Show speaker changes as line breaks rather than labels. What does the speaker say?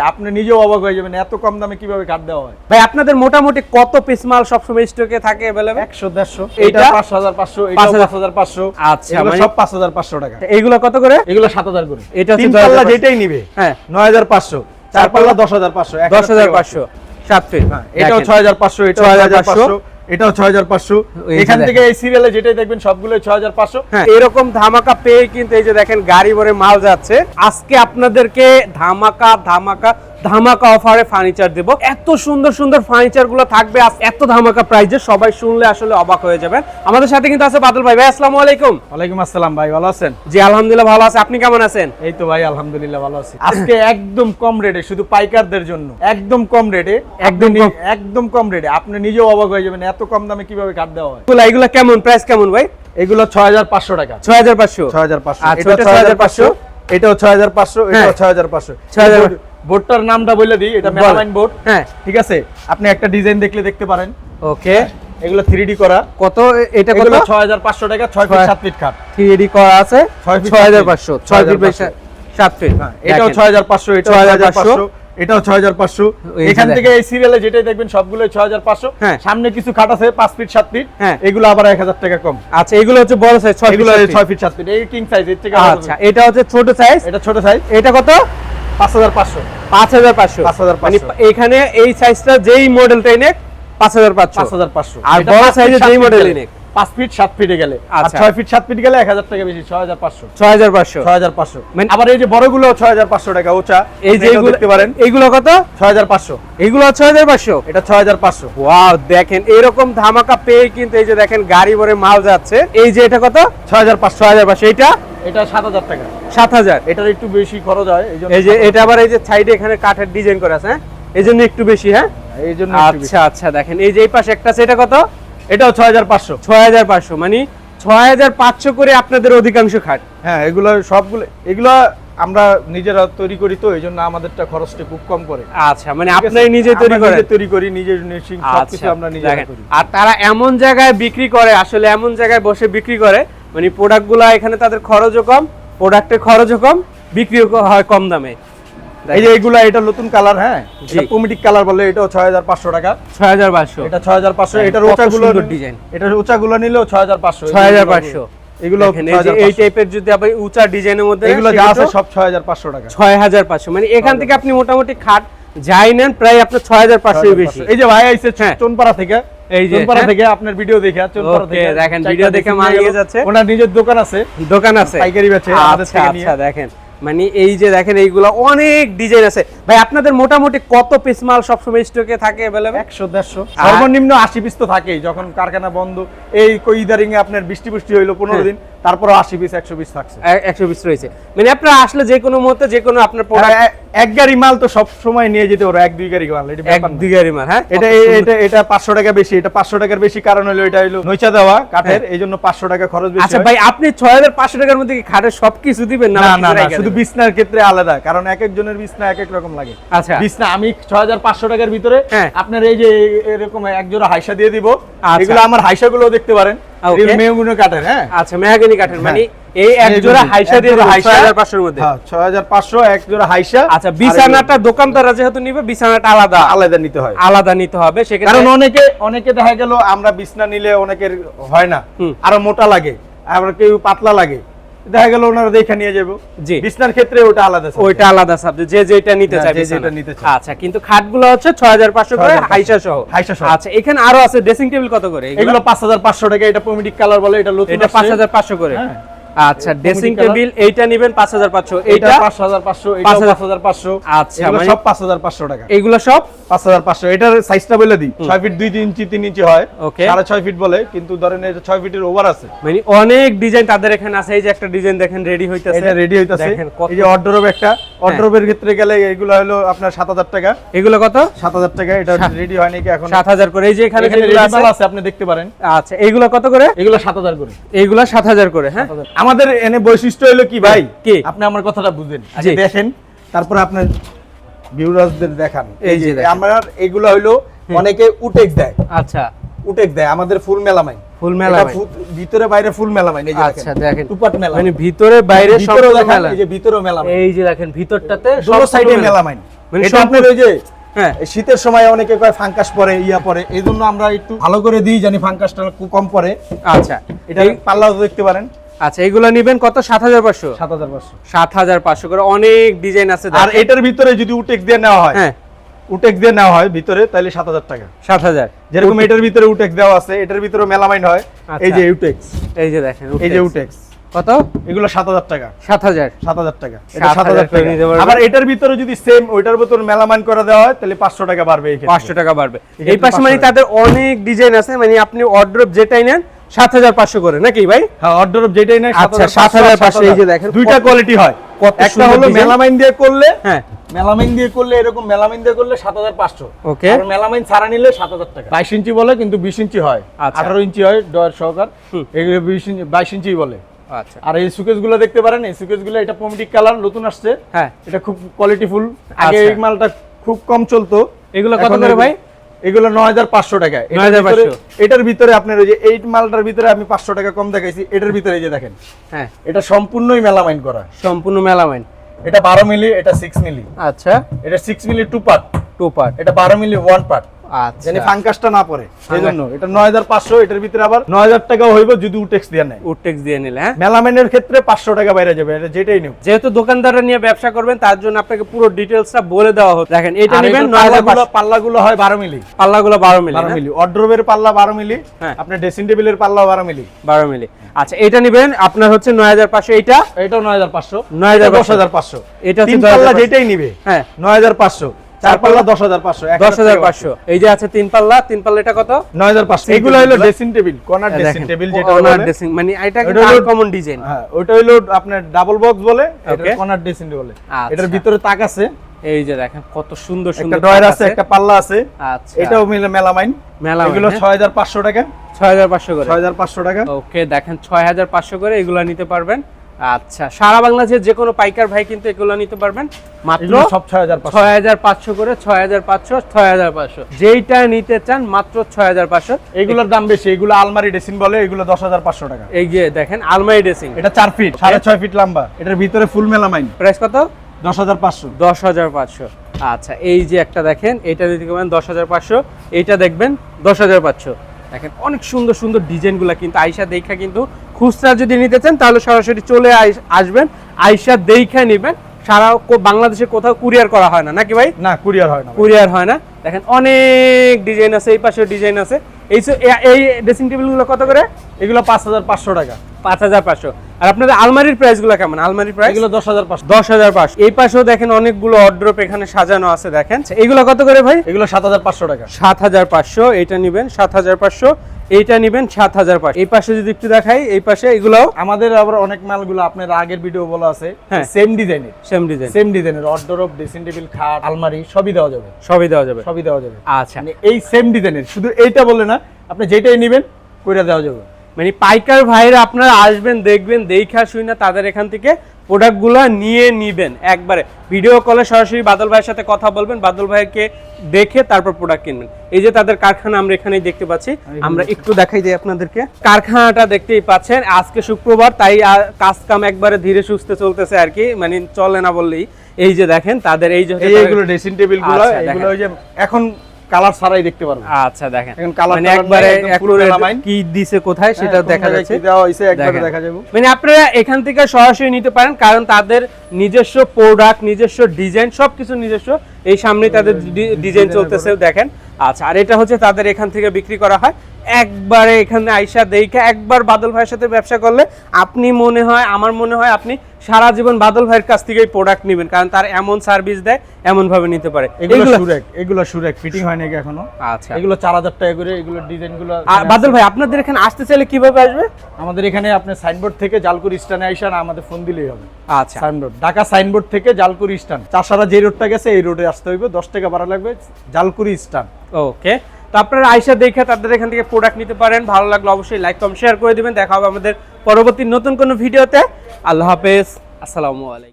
আপনি নিজেও অবাক হয়ে যাবেন এত কম দামে কিভাবে কাট দেওয়া হয়।
ভাই আপনাদের মোটামুটি কত পিস মাল সবসময় স্টকে থাকে अवेलेबल?
100 150
এটা
এটা 5500 এটা 5500।
আচ্ছা,
এগুলো
মানে
সব 5500 টাকা।
এইগুলো কত করে?
এগুলো 7000 করে।
এটা হচ্ছে
তিন পাল্লা
2500
যেটাই নিবে
হ্যাঁ
9500, চার পাল্লা 10500,
10500 7 ফিট।
হ্যাঁ এটাও 6500, এটাও 6500, এটাও 6500। এখান থেকে এই সিরিয়ালে যেটাই দেখবেন সবগুলো 6500।
হ্যাঁ এরকম ধামাকা পেয়ে কিন্তু এই যে দেখেন গাড়ি ভরে মাল যাচ্ছে। আজকে আপনাদেরকে ধামাকা ধামাকা ধামাকা অফারে ফার্নিচার দেব। এত সুন্দর সুন্দর ফার্নিচার গুলো থাকবে এত ধামাকা প্রাইজে, সবাই শুনলে আসলে অবাক হয়ে যাবেন। আমাদের সাথে কিন্তু আছে বাদল ভাই। ভাই আসসালামু আলাইকুম।
ওয়ালাইকুম আসসালাম ভাই, ভালো আছেন?
জি আলহামদুলিল্লাহ ভালো আছি, আপনি কেমন আছেন?
এই তো ভাই আলহামদুলিল্লাহ ভালো আছি। আজকে একদম কম রেটে, শুধু পাইকারদের জন্য একদম কম রেটে, একদম কম রেটে। আপনি নিজেও অবাক হয়ে যাবেন এত কম দামে কিভাবে কাট দেওয়া হয়।
এগুলা কেমন প্রাইস কেমন ভাই?
এগুলো 6500 টাকা।
6500
6500।
আচ্ছা,
এটা 6500, এটাও 6500, এটাও 6500।
6000
বোর্ডটার নামটা বলে দিই, এটা মেলামাইন বোর্ড।
হ্যাঁ
ঠিক আছে, আপনি একটা ডিজাইন দেখলে দেখতে পারেন।
ওকে,
এগুলো 3D করা।
কত এটা? কত?
6500 টাকা। 6 ফিট 7 ফিট খাট
3D করা আছে 6500 6 ফিট বাই 7 ফিট।
হ্যাঁ এটাও 6500, এটাও 6500, এটাও 6500। এখান থেকে এই সিরিয়ালে যেটাই দেখবেন সবগুলো 6500।
হ্যাঁ
সামনে কিছু খাট আছে 5 ফিট 7 ফিট,
হ্যাঁ
এগুলো আবার 1000 টাকা কম।
আচ্ছা এগুলো হচ্ছে বড় সাইজ 6
এগুলো 6 ফিট 7 ফিট, এই কিং সাইজ এর থেকে।
আচ্ছা এটা হচ্ছে ছোট সাইজ,
এটা ছোট সাইজ।
এটা কত?
5500।
5500 মানে এখানে এই সাইজটা যেই মডেলটাই নেক 5500। আর বড় সাইজে যেই মডেলই নেক
5 ফিট 7 ফিটে গেলে, আর 6 ফিট 7 ফিট গেলে 1000 টাকা বেশি, 6500।
6500
মানে আবার এই যে বড়গুলো 6500 টাকা উঁচা,
এই যে এগুলো
দেখতে পারেন।
এইগুলো কত?
6500।
এইগুলো 6500,
এটা 6500।
ওয়াও দেখেন এরকম ধামাকা পেয়ে কিন্তু এই যে দেখেন গাড়ি ভরে মাল যাচ্ছে। এই যে এটা কত?
6500।
এটা
এটা 7000 টাকা।
7000।
এটার একটু বেশি খরচ হয় এইজন্য।
এই যে এটা আবার এই যে সাইডে এখানে কাঠের ডিজাইন করা আছে, হ্যাঁ এইজন্য একটু বেশি। হ্যাঁ
এইজন্য
আচ্ছা আচ্ছা দেখেন এই যে এই পাশে একটা আছে, এটা কত?
এটাও 6500।
6500 মানে 6500 করে আপনাদের অধিকাংশ খাট।
হ্যাঁ এগুলো সবগুলো, এগুলো আমরা নিজেরা তৈরি করি, তো এইজন্য আমাদেরটা খরচটা খুব কম করে।
আচ্ছা মানে আপনারাই নিজে তৈরি করেন?
নিজে তৈরি করি, নিজে ফিনিশিং সবকিছু আমরা নিজেরা করি।
আর তারা এমন জায়গায় বিক্রি করে, আসলে এমন জায়গায় বসে বিক্রি করে, মানে প্রোডাক্টগুলো এখানে তাদের খরচও কম, প্রোডাক্টের খরচও কম, বিক্রিও হয় কম দামে।
এই যে এগুলা, এটা নতুন কালার। হ্যাঁ এটা পমিটিক কালার বলে, এটাও 6500 টাকা।
6500
এটা 6500। এটার উঁচাগুলো ডিজাইন, এটার উঁচাগুলো নিলেও 6500।
6500
এগুলো
এই টাইপের যদি আপনি উঁচা ডিজাইনের মধ্যে
এগুলো যা আছে সব 6500 টাকা।
6500 মানে এখান থেকে আপনি মোটামুটি খাট যাই নেন প্রায় আপনার 6500 বেশি।
এই যে ভাই আইছে চোনপাড়া থেকে,
এই যে
চোনপাড়া থেকে আপনার ভিডিও দেখে, চোনপাড়া থেকে
দেখেন ভিডিও দেখে মাল নিয়ে যাচ্ছে।
ওনার নিজের দোকান আছে,
পাইকারি বেচে আমাদের থেকে নিয়ে। আচ্ছা দেখেন মানে এই যে দেখেন এইগুলো অনেক ডিজাইন আছে। ভাই আপনাদের মোটামুটি কত পিস মাল সবসময় স্টকে থাকে अवेलेबल?
100 150, সর্বনিম্ন 80 পিস তো থাকেই। যখন কারখানা বন্ধ, এই ইদারিং এ আপনার বৃষ্টি হইলো 15 দিন, তারপরে 80 পিস 100 পিস থাকছে।
100 পিস রয়েছে, মানে আপনারা আসলে যে কোনো মুহূর্তে যে কোনো আপনার প্রোডাক্ট,
এক গাড়ি মাল তো সব সময় নিয়ে যেতে পারো, 1-2 গাড়ি মাল, এটা
এক দুই গাড়ি মাল। হ্যাঁ
এটা 500 টাকা বেশি, এটা 500 টাকার বেশি কারণ হলো এটা হলো নইচা দেওয়া কাঠের, এইজন্য 500 টাকা খরচ বেশি।
আচ্ছা ভাই আপনি 6500 টাকার মধ্যে কি খাটের সবকিছু দিবেন?
না না না, শুধু বিছনার ক্ষেত্রে আলাদা, কারণ এক একজনের বিছনা এক এক রকম লাগে।
আচ্ছা
বিছনা আমি 6500 টাকার ভিতরে আপনার এই যে এরকম এক জোড়া হাইসা দিয়ে দিব। এগুলো আমার হাইসাগুলো দেখতে পারেন, মেহগনি কাঠের। হ্যাঁ
আচ্ছা মেহগনি কাঠের, মানে এই এক জোড়া হাইসা দিয়ে 6500 এর মধ্যে।
হ্যাঁ 6500 এক জোড়া হাইসা।
আচ্ছা বিছানাটা দোকানদাররা যেহেতু নিবে, বিছানাটা আলাদা নিতে হবে সেক্ষেত্রে, কারণ
অনেকে দেখা গেল আমরা বিছনা নিলে অনেকের হয় না, আরো মোটা লাগে, আবার কেউ পাতলা লাগে, দেখা গেল ওনারা দেখে নিয়ে যাবো। জি বিছনার ক্ষেত্রে ওটা আলাদা সাবজেক্ট, যে যেটা নিতে চায় যেটা নিতে চায়।
আচ্ছা কিন্তু খাটগুলো হচ্ছে 6500 করে হাইসা সহ। আচ্ছা এখানে আরো আছে ড্রেসিং টেবিল কত করে?
এগুলো 5500 টাকা। এটা পমিটিক কালার বলে, এটা
5500 করে। আচ্ছা ড্রেসিং টেবিল এইটা নেবেন 5500, এইটা 5500,
এটা 5500।
আচ্ছা
মানে সব 5500 টাকা।
এগুলো সব
5500। এটার সাইজটা বলে দিই, 6 ফিট 2 ইঞ্চি 3 ইঞ্চি হয়, 6.5 ফিট বলে, কিন্তু ধরেন এটা 6 ফিটের ওভার আছে।
মানে অনেক ডিজাইন তাদের এখানে আছে। এই যে একটা ডিজাইন দেখেন রেডি হইতাছে,
এটা রেডি হইতাছে। এই যে অর্ডারব, একটা অর্ডারবের ক্ষেত্রে গেলে এগুলো হলো আপনার 7000 টাকা।
এগুলো কত?
7000 টাকা। এটা রেডি হয় নাকি এখন?
7000 করে। এই যে এখানে
যেগুলো আছে আপনি দেখতে পারেন।
আচ্ছা এগুলো কত করে?
এগুলো 7000 করে।
এগুলো 7000 করে। হ্যাঁ
আমাদের এনে বৈশিষ্ট্য হলো কি ভাই,
কি
আপনি আমার কথাটা বুঝেন, আগে দেখেন, তারপর আপনার ভিউয়ারদের দেখান। এই যে আমরা এগুলো হলো অনেকে উটেক্স দেয়।
আচ্ছা
উটেক্স দেয়, আমাদের ফুল মেলামাইন। ভিতরে বাইরে ফুল মেলামাইন। এই যে
আচ্ছা দেখেন
টুপাট মেলামাইন,
মানে ভিতরে বাইরে সব মেলামাইন।
এই যে ভিতরেও মেলামাইন,
এই যে দেখেন ভিতরটাতে
সব সাইডে মেলামাইন।
মানে
এটা আপনার ওই যে
হ্যাঁ
এই শীতের সময় অনেকে কয় ফাঙ্কাস পরে পরে এই জন্য আমরা একটু ভালো করে দিই জানি ফাঙ্কাসটা কম পরে।
আচ্ছা
এটা পাল্লাও দেখতে পারেন।
আচ্ছা এগুলো নেবেন কত 7500
7500
করে অনেক ডিজাইন আছে
আর এটার ভিতরে যদি উটেক্স দিয়ে নেওয়া হয়,
হ্যাঁ
উটেক্স দিয়ে নেওয়া হয় ভিতরে তাহলে 7000 টাকা।
7000
যেরকম এটার ভিতরে উটেক্স দেওয়া আছে, এটার ভিতরে মেলামাইন হয়। এই যে উটেক্স,
এই যে দেখেন
এই যে উটেক্স
কত
এগুলো 7000 টাকা।
7000
টাকা, এটা
7000
টাকা। আবার এটার ভিতরে যদি সেম ওইটার ভিতরে মেলামাইন করা দেওয়া হয় তাহলে 500 টাকা বাড়বে। এই
500 টাকা বাড়বে। এই পাশে মানে তাদের অনেক ডিজাইন আছে, মানে আপনি অর্ডার যেটাই নেন 7500 করে নাকি ভাই?
হ্যাঁ অর্ডার যেটাই নেন
7500। এই যে দেখেন
দুইটা কোয়ালিটি হয়, একটা হলো মেলামাইন দিয়ে করলে,
হ্যাঁ
মেলামাইন দিয়ে করলে এরকম মেলামাইন দিয়ে করলে 7500।
ওকে।
আর মেলামাইন ছাড়া নিলে 7000 টাকা। 22 ইঞ্চি বলে কিন্তু 20 ইঞ্চি হয়, 18 ইঞ্চি হয় ডয়ার সহকার, এগুলো 20 ইঞ্চি 22 ইঞ্চি বলে।
আচ্ছা
আর এই সুকেসগুলো দেখতে পারেন, এই সুকেসগুলো এটা পমিটিক কালার নতুন আসছে।
হ্যাঁ
এটা খুব কোয়ালিটিফুল। আগে এই মালটা খুব কম চলতো।
এগুলো কত করে ভাই?
এগুলো 9500 টাকা।
9500।
এটার ভিতরে আপনার ওই যে এই মালটার ভিতরে আমি 500 টাকা কম দেখাইছি, এটার ভিতরে এই যে দেখেন,
হ্যাঁ
এটা সম্পূর্ণই মেলামাইন করা,
সম্পূর্ণ মেলামাইন।
এটা 12 মিলি, এটা 6 মিলি।
আচ্ছা
এটা 6 মিলি 2 পার্ট,
2 পার্ট,
এটা 12 মিলি 1 পার্ট।
আচ্ছা
জানি ফাঙ্কাসটা না পড়ে এইজন্য এটা 9500। এটার ভিতরে আবার 9000 টাকাও হইব যদি উটেক্স দিয়ে নেয়।
উটেক্স দিয়ে নিলে হ্যাঁ
মেলামাইনের ক্ষেত্রে 500 টাকা বাইরে যাবে, এটা যেটাই নিও।
যেহেতু দোকানদাররা নিয়ে ব্যবসা করবেন তার জন্য আপনাকে পুরো ডিটেইলসটা বলে দেওয়া হচ্ছে। দেখেন এটা নেবেন 9500।
পাল্লাগুলো হয় 12 মিলি,
পাল্লাগুলো 12 মিলি,
12 মিলি। অর্ডারবের পাল্লা 12 মিলি,
হ্যাঁ
আপনার ড্রেসিং টেবিলের পাল্লা 12 মিলি,
12 মিলি। আচ্ছা এটা নেবেন আপনার হচ্ছে 9500। এটা
এটাও 9500,
9500। এটা হচ্ছে
তিন পাল্লা যেটাই নিবে
হ্যাঁ
9500, চার পাল্লা 10500,
10500। এই যে আছে তিন পাল্লা, তিন পাল্লা এটা কত?
9500। এগুলো হলো dressing table, corner dressing table যেটা বলে,
কর্নার ড্রেসিং মানে এটা কিন্তু আনকমন ডিজাইন।
হ্যাঁ ওটা হলো আপনার ডাবল বক্স বলে, এটা কর্নার ড্রেসিং বলে। এটার ভিতরে তাক আছে,
এই যে দেখেন কত সুন্দর সুন্দর
একটা ডয়ার আছে, একটা পাল্লা আছে।
আচ্ছা
এটাও মিলে মেলামাইন। এগুলো 6500 টাকা,
6500 করে,
6500 টাকা।
ওকে দেখেন 6500 করে এগুলো নিতে পারবেন। আচ্ছা সারা বাংলাদেশে যে কোনো পাইকার ভাই কিন্তু এগুলো নিতে পারবেন মাত্র
সব
6500 করে, 6500 6500 যেইটা নিতে চান মাত্র 6500।
এগুলোর দাম বেশি, এগুলো আলমারি ড্রেসিং বলে, এগুলো 10500 টাকা।
এই যে দেখেন আলমারি ড্রেসিং,
এটা 4 ফিট 6.5 ফিট লম্বা, এটার ভিতরে ফুল মেলামাইন।
প্রাইস কত?
10500।
10500। আচ্ছা এই যে একটা দেখেন, এটা যদি করেন 10500, এইটা দেখবেন 10500। দেখেন অনেক সুন্দর সুন্দর ডিজাইনগুলো কিন্তু আয়শা দেখা, কিন্তু খুচরা যদি নিতে চান তাহলে সরাসরি চলে আসবেন, আয়শা দেখা নেবেন। সারা বাংলাদেশে কোথাও কুরিয়ার করা হয় না নাকি ভাই?
না কুরিয়ার হয় না,
কুরিয়ার হয় না। দেখেন অনেক ডিজাইন আছে, এই পাশেও ডিজাইন আছে। এই ড্রেসিং টেবিলগুলো কত করে?
এগুলো 5500 টাকা।
5500। আর আপনাদের আলমারির প্রাইসগুলো কেমন? আলমারির প্রাইস
এগুলো 10500।
10500। এই পাশেও দেখেন অনেকগুলো অর্ড্রপ এখানে সাজানো আছে দেখেন। এগুলো কত করে ভাই?
এগুলো 7500 টাকা।
7500। এইটা নেবেন 7500, এইটা নেবেন 7500। এই পাশে যদি একটু দেখাই, এই পাশে এগুলো
আমাদের আবার অনেক মালগুলো আপনার আগের ভিডিও বলা আছে,
হ্যাঁ
সেম ডিজাইনের,
সেম
ডিজাইনের অর্ডারঅফ ড্রেসিং টেবিল, খাট, আলমারি সবই দেওয়া যাবে,
সবই দেওয়া যাবে,
সবই দেওয়া যাবে।
আচ্ছা
মানে এই সেম ডিজাইনের, শুধু এইটা বলে না, আপনি যেটাই নেবেন কইরা দেওয়া যাবে।
মানে পাইকার ভাইরা আপনারা আসবেন, দেখবেন, দেখা শুনে তাদের এখান থেকে প্রোডাক্টগুলো নিয়ে নিবেন। একবারে ভিডিও কলে সরাসরি বাদল ভাইয়ের সাথে কথা বলবেন, বাদল ভাইকে দেখে তারপর প্রোডাক্ট কিনবেন। এই যে তাদের কারখানা আমরা এখানেই দেখতে পাচ্ছি, আমরা একটু দেখাই দিই আপনাদেরকে। কারখানাটা দেখতেই পাচ্ছেন, আজকে শুক্রবার তাই কাজ কাম একবারে ধীরে সুস্থে চলতেছে আর কি, মানে চলে না বললেই। এই যে দেখেন তাদের এই যে
এইগুলো ড্রেসিং টেবিলগুলো, এগুলো ওই যে এখন কালার ছাড়াই দেখতে পারবেন।
আচ্ছা দেখেন
এখন কালার
মানে একবারে কি দিছে কোথায় সেটা দেখা যাচ্ছে,
দেওয়া হইছে একবারে দেখা যাবে।
মানে আপনারা এখান থেকে সরাসরি নিতে পারেন, কারণ তাদের নিজস্ব প্রোডাক্ট, নিজস্ব ডিজাইন, সবকিছু নিজস্ব। এই সামনে তাদের ডিজাইন চলতেছে দেখেন। আচ্ছা আর এটা হচ্ছে তাদের এখান থেকে বিক্রি করা হয়। একবারে এখানে আইসা দেখে একবার বাদল ভাইয়ের সাথে ব্যবসা করলে আপনি মনে হয়, আমার মনে হয় আপনি সারা জীবন বাদল ভাইয়ের কাছ থেকেই প্রোডাক্ট নেবেন, কারণ তার এমন সার্ভিস দেয়, এমন ভাবে নিতে পারে।
এগুলো সুরেক ফিটিং হয় নাকি এখনো?
আচ্ছা
এগুলো 4000 টাকা করে, এগুলো ডিজাইনগুলো।
আর বাদল ভাই আপনাদের এখানে আসতে চাইলে কিভাবে আসবে?
আমাদের এখানে আপনি সাইনবোর্ড থেকে জালকুড়ি স্ট্যান্ডে আইসা না, আমাদের ফোন দিলেই হবে।
আচ্ছা
সাইনবোর্ড, ঢাকা সাইনবোর্ড থেকে জালকুড়ি স্ট্যান্ড, চাষারা যে রোডটা গেছে এই রোডে আসতে হইবে, 10 টাকা ভাড়া লাগবে, জালকুড়ি স্ট্যান্ড।
ওকে, তো আপনারা আয়শা দেখে তাদের এখান থেকে প্রোডাক্ট নিতে পারেন। ভালো লাগলে অবশ্যই লাইক কমেন্ট শেয়ার করে দিবেন। দেখা হবে আমাদের পরবর্তী নতুন কোনো ভিডিওতে। আল্লাহ হাফেজ, আসসালামু আলাইকুম।